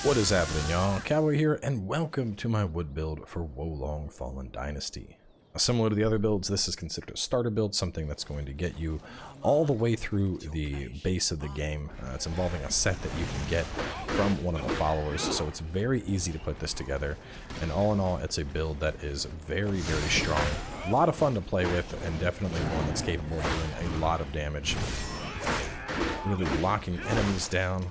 What is happening, y'all? Cowboy here, and welcome to my wood build for Wolong Fallen Dynasty. Similar to the other builds, this is considered a starter build, something that's going to get you all the way through the base of the game. It's involving a set that you can get from one of the followers, so it's very easy to put this together. And all in all, it's a build that is very, very strong. A lot of fun to play with, and definitely one that's capable of doing a lot of damage. Really locking enemies down.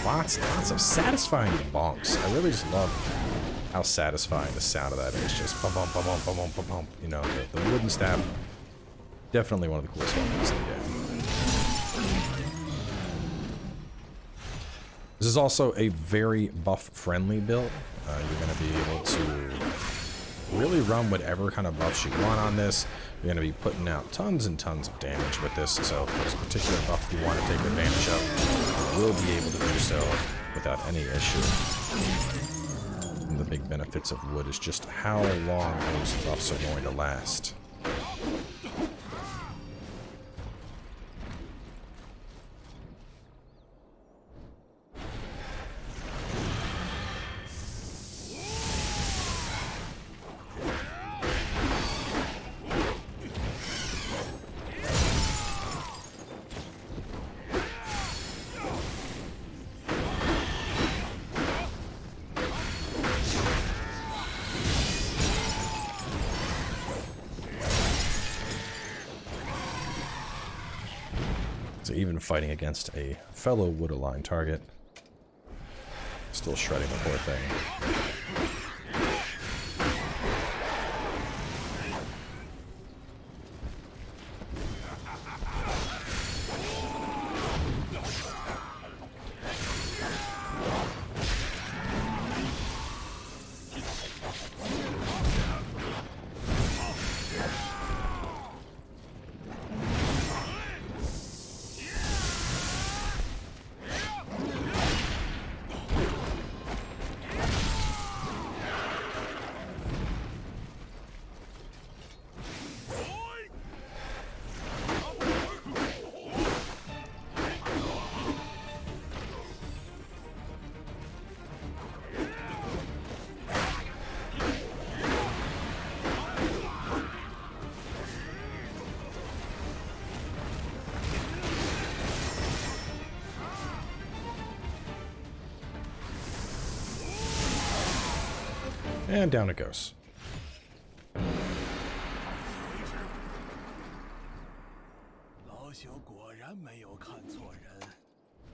Lots of satisfying bonks. I really just love how satisfying the sound of that is. Just bum bum bum bum bum bum bum bum. You know, the wooden staff. Definitely one of the coolest weapons in the game. This is also a very buff-friendly build. You're going to be able to really run whatever kind of buffs you want on this. You're going to be putting out tons and tons of damage with this, so if there's a particular buff you want to take advantage of, you will be able to do so without any issue. And the big benefits of wood is just how long those buffs are going to last. So even fighting against a fellow wood-aligned target, still shredding the poor thing. And down it goes.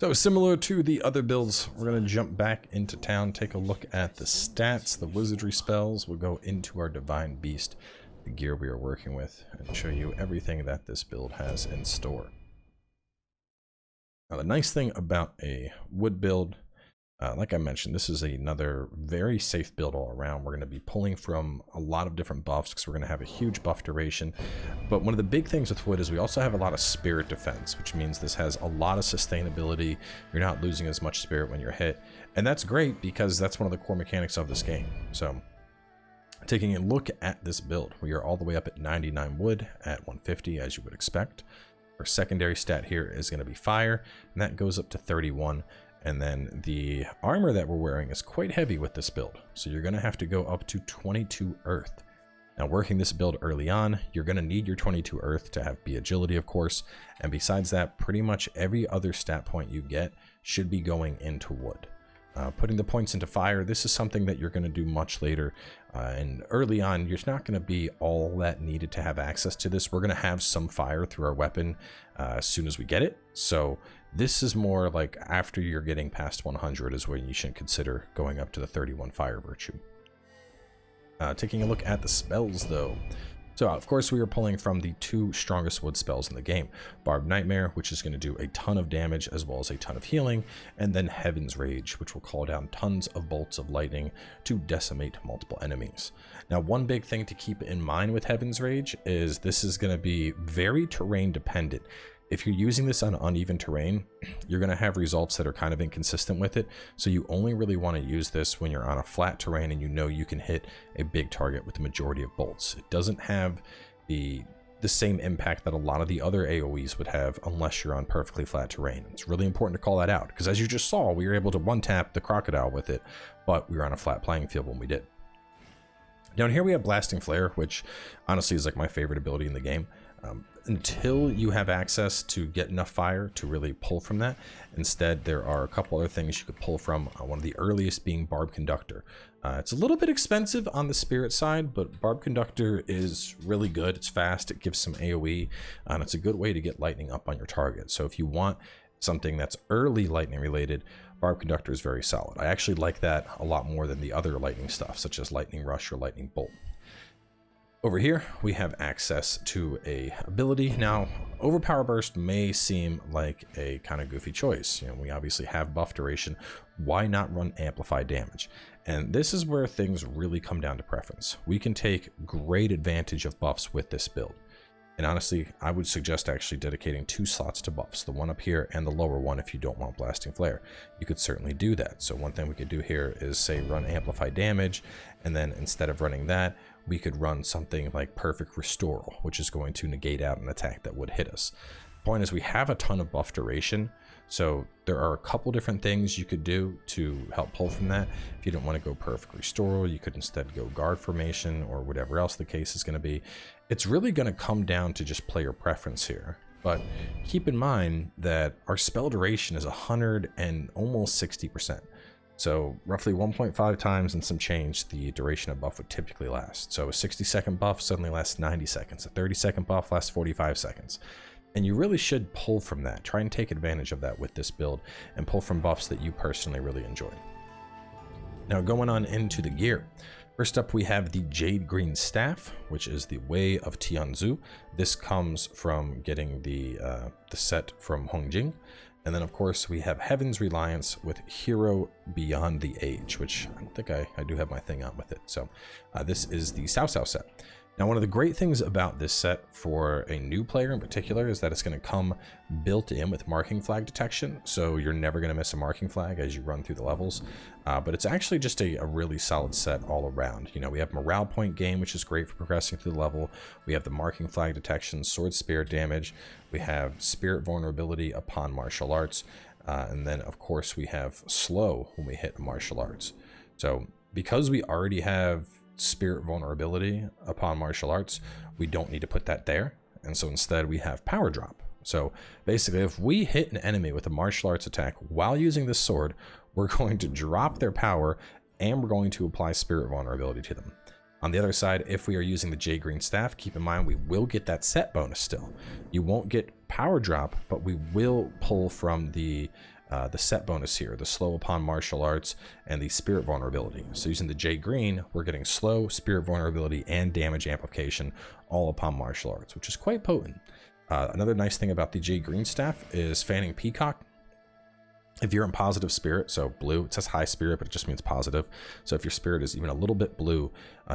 So similar to the other builds, we're going to jump back into town, take a look at the stats, the wizardry spells. We'll go into our divine beast, the gear we are working with, and show you everything that this build has in store. Now the nice thing about a wood build, like I mentioned, this is another very safe build all around. We're going to be pulling from a lot of different buffs because we're going to have a huge buff duration. But one of the big things with wood is we also have a lot of spirit defense, which means this has a lot of sustainability. You're not losing as much spirit when you're hit. And that's great because that's one of the core mechanics of this game. So taking a look at this build, we are all the way up at 99 wood at 150, as you would expect. Our secondary stat here is going to be fire, and that goes up to 31. And then the armor that we're wearing is quite heavy with this build, so you're going to have to go up to 22 earth. Now, working this build early on, you're going to need your 22 earth to be agility, of course, and besides that, pretty much every other stat point you get should be going into wood. Putting the points into fire, this is something that you're going to do much later, and early on, you're not going to be all that needed to have access to this. We're going to have some fire through our weapon as soon as we get it, so this is more like after you're getting past 100 is when you should consider going up to the 31 fire virtue. Taking a look at the spells though. So of course we are pulling from the two strongest wood spells in the game. Barbed Nightmare, which is going to do a ton of damage as well as a ton of healing, and then Heaven's Rage, which will call down tons of bolts of lightning to decimate multiple enemies. Now one big thing to keep in mind with Heaven's Rage is this is going to be very terrain dependent. If you're using this on uneven terrain, you're going to have results that are kind of inconsistent with it. So you only really want to use this when you're on a flat terrain and you know you can hit a big target with the majority of bolts. It doesn't have the the same impact that a lot of the other AoEs would have unless you're on perfectly flat terrain. It's really important to call that out, because as you just saw, we were able to one-tap the crocodile with it, but we were on a flat playing field when we did. Down here we have Blasting Flare, which honestly is like my favorite ability in the game. Until you have access to get enough fire to really pull from that. Instead, there are a couple other things you could pull from, one of the earliest being Barb Conductor. It's a little bit expensive on the spirit side, but Barb Conductor is really good. It's fast, it gives some AoE, and it's a good way to get lightning up on your target. So if you want something that's early lightning related, Barb Conductor is very solid. I actually like that a lot more than the other lightning stuff, such as Lightning Rush or Lightning Bolt. Over here, we have access to a ability. Now, Overpower Burst may seem like a kind of goofy choice. You know, we obviously have buff duration. Why not run Amplify Damage? And this is where things really come down to preference. We can take great advantage of buffs with this build. And honestly, I would suggest actually dedicating 2 slots to buffs, the one up here and the lower one if you don't want Blasting Flare. You could certainly do that. So one thing we could do here is say run Amplify Damage, and then instead of running that, we could run something like Perfect Restoral, which is going to negate out an attack that would hit us. The point is we have a ton of buff duration, so there are a couple different things you could do to help pull from that. If you don't want to go Perfect Restoral, you could instead go Guard Formation or whatever else the case is going to be. It's really going to come down to just player preference here. But keep in mind that our spell duration is 100 and almost 60%. So roughly 1.5 times and some change the duration of buff would typically last. So a 60-second buff suddenly lasts 90 seconds. A 30-second buff lasts 45 seconds. And you really should pull from that. Try and take advantage of that with this build and pull from buffs that you personally really enjoy. Now going on into the gear. First up, we have the Jade Green Staff, which is the Way of Tianzu. This comes from getting the set from Hongjing. And then, of course, we have Heaven's Reliance with Hero Beyond the Age, which I think I do have my thing on with it. So this is the Cao Cao set. Now, one of the great things about this set for a new player in particular is that it's going to come built in with marking flag detection. So you're never going to miss a marking flag as you run through the levels. But it's actually just a really solid set all around. You know, we have morale point gain, which is great for progressing through the level. We have the marking flag detection, sword spirit damage. We have spirit vulnerability upon martial arts. And then, of course, we have slow when we hit martial arts. So because we already have spirit vulnerability upon martial arts, we don't need to put that there, and so instead we have power drop. So basically, if we hit an enemy with a martial arts attack while using this sword, we're going to drop their power and we're going to apply spirit vulnerability to them. On the other side, if we are using the Jade Green Staff, keep in mind we will get that set bonus still. You won't get power drop, but we will pull from the set bonus here, the slow upon martial arts and the spirit vulnerability. So using the Jade Green, we're getting slow, spirit vulnerability, and damage amplification all upon martial arts, which is quite potent. Another nice thing about the Jade Green Staff is fanning Peacock. If you're in positive spirit, so blue, it says high spirit, but it just means positive. So if your spirit is even a little bit blue,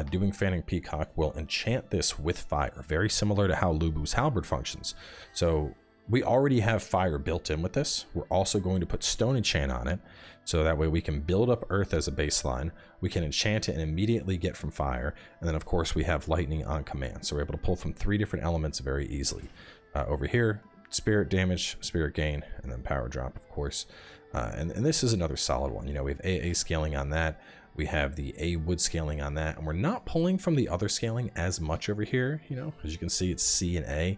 doing fanning Peacock will enchant this with fire, very similar to how Lu Bu's halberd functions. So we already have fire built in with this. We're also going to put stone enchant on it, so that way we can build up earth as a baseline. We can enchant it and immediately get from fire. And then of course we have lightning on command. So we're able to pull from 3 different elements very easily. Over here, spirit damage, spirit gain, and then power drop, of course. And this is another solid one. You know, we have AA scaling on that. We have the A wood scaling on that, and we're not pulling from the other scaling as much over here. You know, as you can see, it's C and A.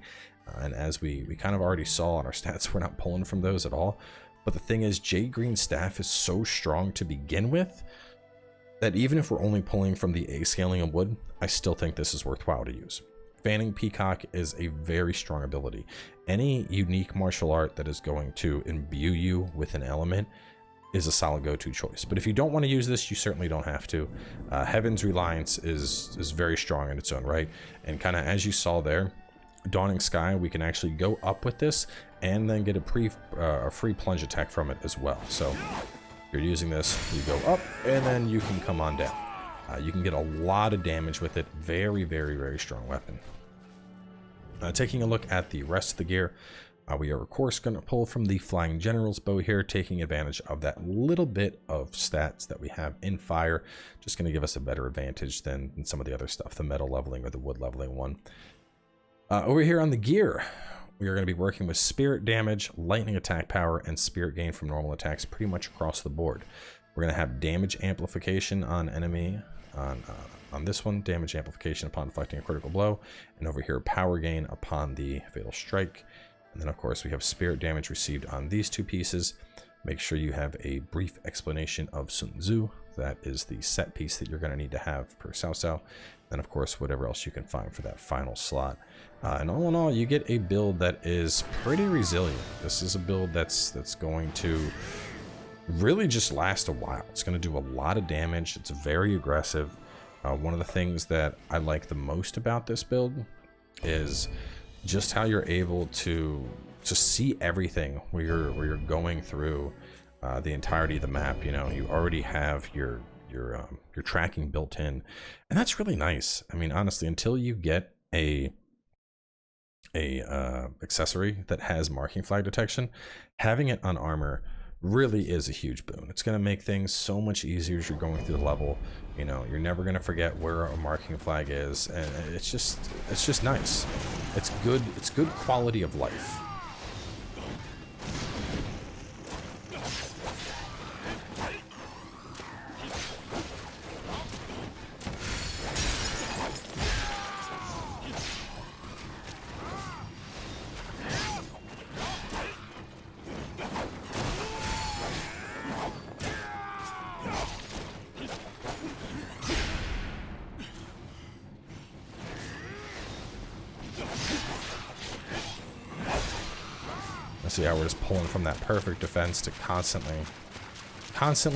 And as we kind of already saw on our stats, we're not pulling from those at all. But the thing is, Jade Green Staff is so strong to begin with that even if we're only pulling from the A scaling of wood, I still think this is worthwhile to use. Fanning Peacock is a very strong ability. Any unique martial art that is going to imbue you with an element is a solid go-to choice. But if you don't want to use this, you certainly don't have to. Heaven's Reliance is very strong in its own right. And kind of as you saw there, Dawning Sky, we can actually go up with this and then get a free plunge attack from it as well. So if you're using this, you go up and then you can come on down. You can get a lot of damage with it. Very, very, very strong weapon. Taking a look at the rest of the gear, we are of course going to pull from the Flying General's bow here, taking advantage of that little bit of stats that we have in fire. Just going to give us a better advantage than some of the other stuff, the metal leveling or the wood leveling one. Over here on the gear, we are going to be working with spirit damage, lightning attack power, and spirit gain from normal attacks pretty much across the board. We're going to have damage amplification on enemy, on this one, damage amplification upon inflicting a critical blow, and over here power gain upon the fatal strike. And then of course we have spirit damage received on these two pieces. Make sure you have a brief explanation of Sun Tzu. That is the set piece that you're going to need to have per Cao Cao. Then of course whatever else you can find for that final slot. And all in all, you get a build that is pretty resilient. This is a build that's going to really just last a while. It's going to do a lot of damage. It's very aggressive. One of the things that I like the most about this build is just how you're able to see everything where you're going through the entirety of the map. You know, you already have your tracking built in, and that's really nice. I mean, honestly, until you get a accessory that has marking flag detection, having it on armor really is a huge boon. It's going to make things so much easier as you're going through the level. You know, you're never going to forget where a marking flag is, and it's just nice. It's good quality of life. See how we're just pulling from that perfect defense to constantly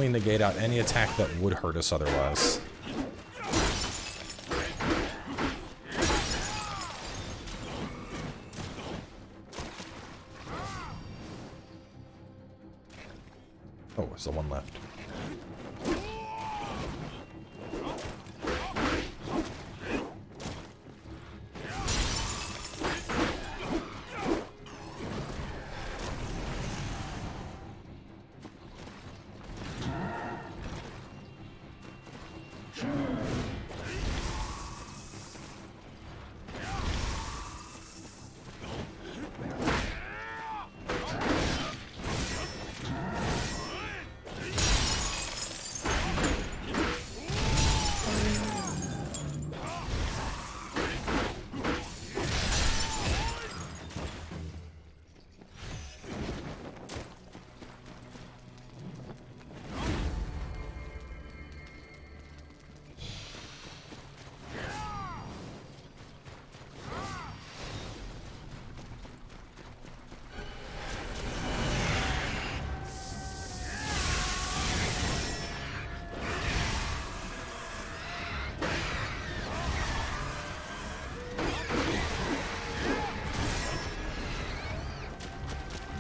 negate out any attack that would hurt us otherwise. Oh, there's the one left.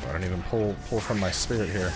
I don't even pull from my spirit here.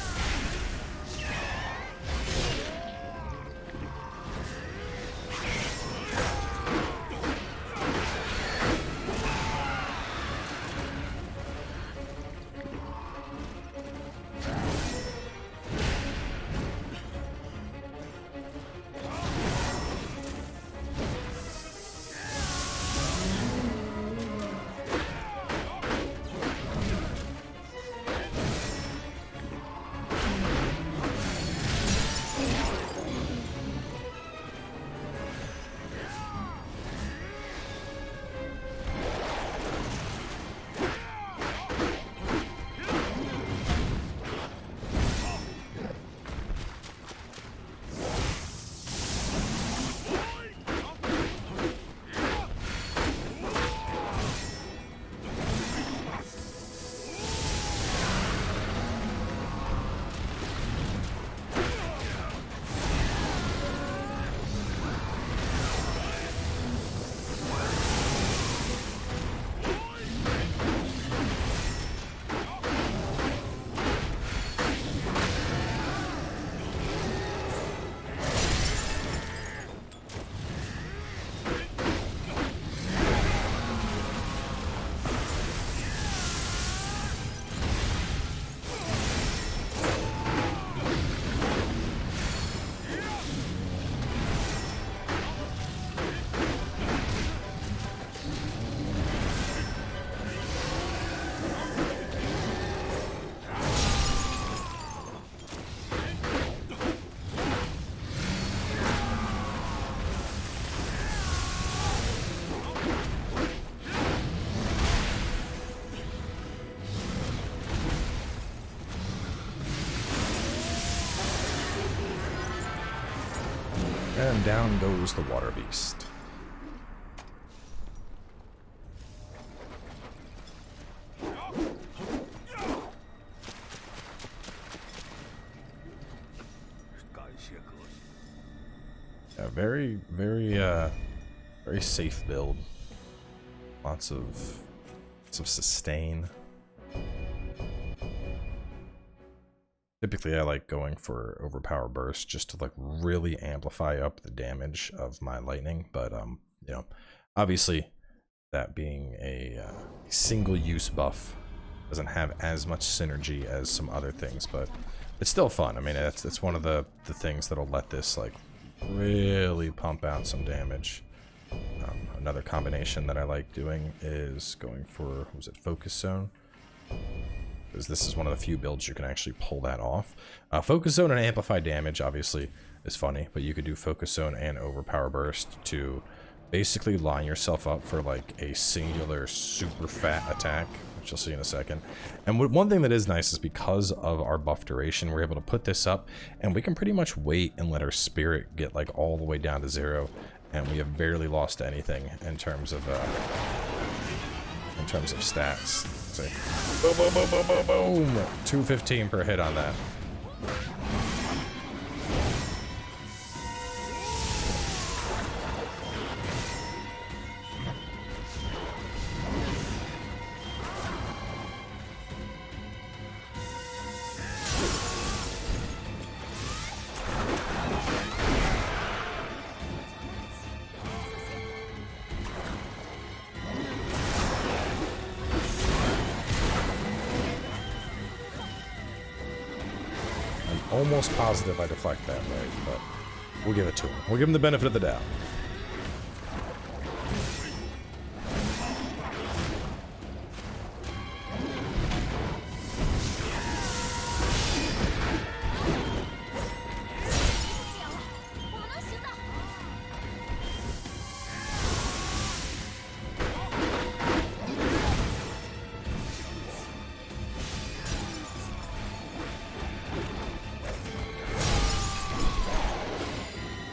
And down goes the water beast. Yeah, very safe build. Lots of sustain. Typically, I like going for overpower burst just to like really amplify up the damage of my lightning. But you know, obviously, that being a single-use buff doesn't have as much synergy as some other things, but it's still fun. I mean, it's one of the things that'll let this like really pump out some damage. Another combination that I like doing is going for, was it Focus Zone? Because this is one of the few builds you can actually pull that off. Focus Zone and Amplify damage obviously is funny, but you could do Focus Zone and Overpower Burst to basically line yourself up for like a singular super fat attack, which you'll see in a second. And one thing that is nice is because of our buff duration, we're able to put this up and we can pretty much wait and let our spirit get like all the way down to 0. And we have barely lost anything in terms of stats. So, boom, boom, boom, boom, boom, boom. 215 per hit on that. Almost positive I deflect that right, but we'll give it to him. We'll give him the benefit of the doubt.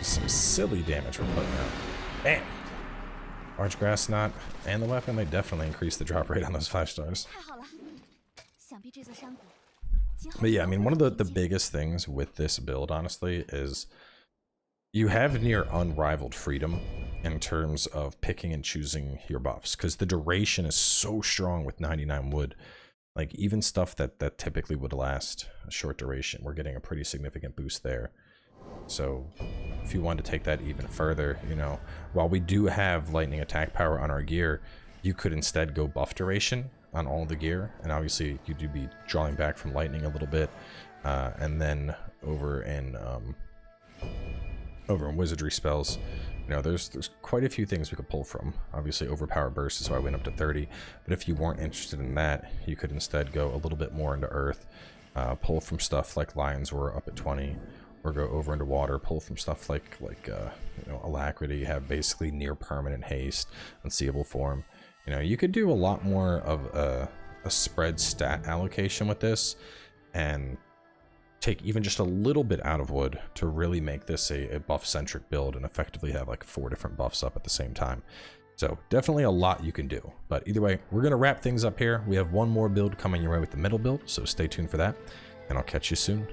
Some silly damage we're putting out. Bam! Large grass knot and the weapon, they definitely increase the drop rate on those 5 stars. But yeah, I mean, one of the biggest things with this build, honestly, is you have near unrivaled freedom in terms of picking and choosing your buffs, because the duration is so strong with 99 wood. Like, even stuff that typically would last a short duration, we're getting a pretty significant boost there. So if you want to take that even further, you know, while we do have lightning attack power on our gear, you could instead go buff duration on all the gear, and obviously you do be drawing back from lightning a little bit, and then over in wizardry spells, you know, there's quite a few things we could pull from. Obviously overpower burst is why I went up to 30, but if you weren't interested in that, you could instead go a little bit more into earth, pull from stuff like Lion's Roar up at 20, or go over into water, pull from stuff like you know, Alacrity, have basically near permanent haste, unseeable form. You know, you could do a lot more of a spread stat allocation with this, and take even just a little bit out of wood to really make this a buff-centric build and effectively have like 4 different buffs up at the same time. So definitely a lot you can do. But either way, we're going to wrap things up here. We have one more build coming your way with the middle build, so stay tuned for that, and I'll catch you soon.